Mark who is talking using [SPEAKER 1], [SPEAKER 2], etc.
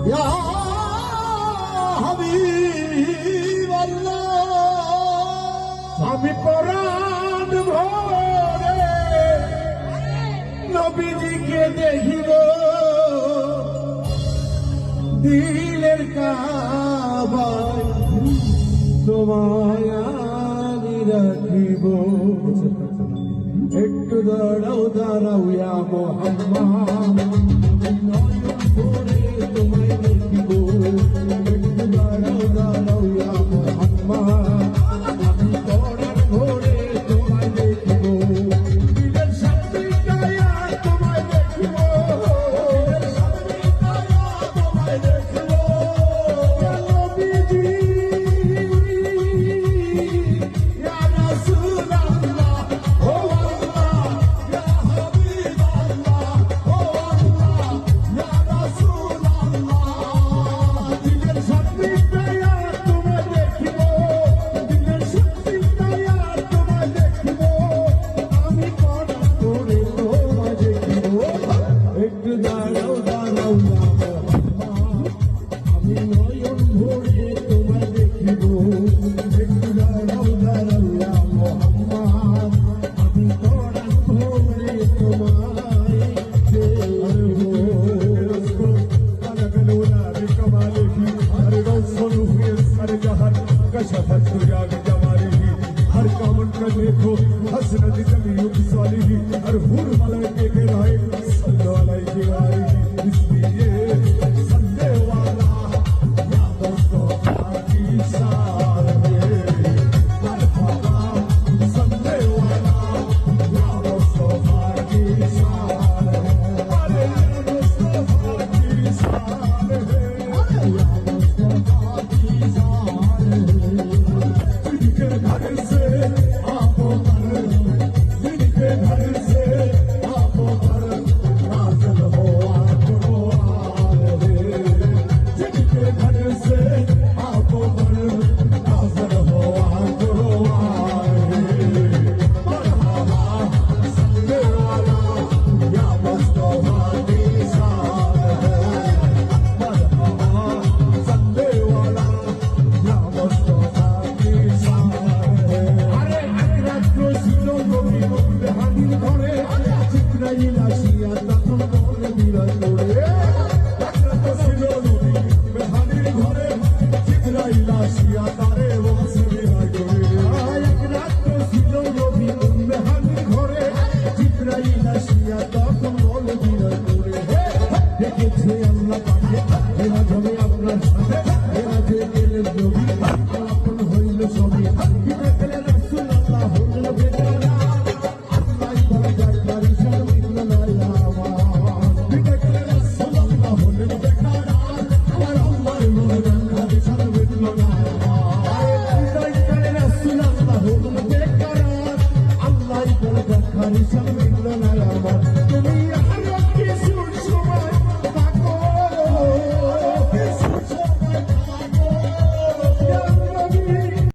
[SPEAKER 1] ইয়া হাবিবাল্লাহ আমি পরাণ ভরে নবীজিকে দেখিব দিলের কাবায় তোমায় আমি রাখিব একটু দাঁড়াও দাঁড়াও ইয়া মুহাম্মদ তোমায় দেখিব একটু দাঁড়াও দাঁড়াও ইয়া মুহাম্মদ আমি পরাণ ভরে তোমায় দেখিব দিলের শান্তি গায়া তোমায় দেখিব দিলের শান্তি গায়া তোমায় দেখিব ইয়া নবীজি ইয়া রাসূলুল্লাহ ও আল্লাহ ইয়া হাবিবাল্লাহ ও আল্লাহ ইয়া রাসূলুল্লাহ দিলের শান্তি গায়া তোমায় দেখিব দিলের শান্তি গায়া তোমায় দেখিব আমি পরাণ ভরে তোমায় দেখিব একটু দাঁড়াও দাঁড়াও ইয়া মুহাম্মদ আমি নয়ন ভরে তোমায় দেখিব একটু দাঁড়াও দাঁড়াও ইয়া মুহাম্মদ আমি পরাণ ভরে তোমায় দেখিব हर कामन का देखो हसरत जमीयत सालिही हर हुर मलाइके के राय सल्लल्लाहु अलैहि इसलिए सल्ले वाला या मुस्तफा की शान में मरहबा सल्ले वाला या मुस्तफा की शान है अरे मुस्तफा की शान है या मुस्तफा की शान है जिनके घर से आपो घर जिनके घर से आपो घर नाज़िल हो आपको आए जिनके घर से आपो घर नाज़िल हो आपको आए मरहबा सल्ले वाला या मुस्तफा की शान है मरहबा सल्ले वाला या मुस्तफा की शान है अरे আকরাত ছিল নবী হানির ঘরে জিবরাইল আসিয়া তখন বলে বিরাজ করে আকরাত ছিল নবী হানির ঘরে জিবরাইল আসিয়া তারে বসে বিরাজ করে আকরাত ছিল নবী হানির ঘরে জিবরাইল আসিয়া তখন বলে বিরাজ করে দেখেছে আল্লাহ পাকে এরা যাবে আপনার সাথে এরা যে গেলেন নবী আপন হইল সবই কিনা গেলেন রাসূলুল্লাহ হইল বেকারা আল্লাহ বলে ডাক্তারি শরমিল না আমার কিনা গেলেন রাসূলুল্লাহ হইল বেকারা আমার আল্লাহ বলে ডাক্তারি শরমিল না আমার কিনা গেলেন রাসূলুল্লাহ হইল বেকারা আল্লাহ বলে ডাক্তারি শরমিল না আমার